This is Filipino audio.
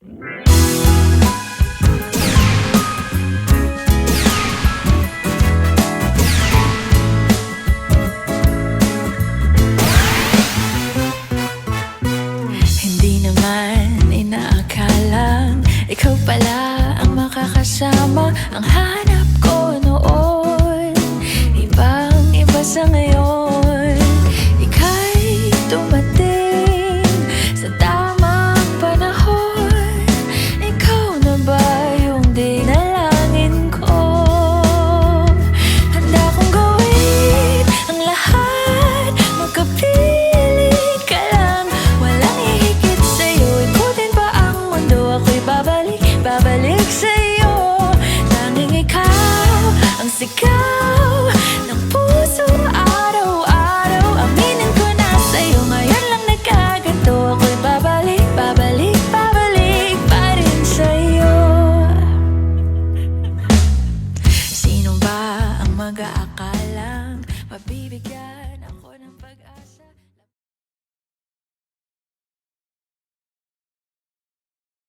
Hindi naman inaakalang ikaw pala ang makakasama. Ang hanap ko noon, ibang-iba sa ngayon. Ika'y dumating sa tamang panahon. Ikaw na ba yung dinalangin ko? Handa kong gawin ang lahat, magkapiling ka lang. Walang hihigit sa'yo, ikutin pa ang mundo. Ako'y babalik sa'yo. Tanging ikaw ang sigaw ng puso araw-araw. Aminin ko na sa'yo, ngayon lang nagkaganto. Ako'y babalik pa rin sa'yo. Sino ba ang mag-aakala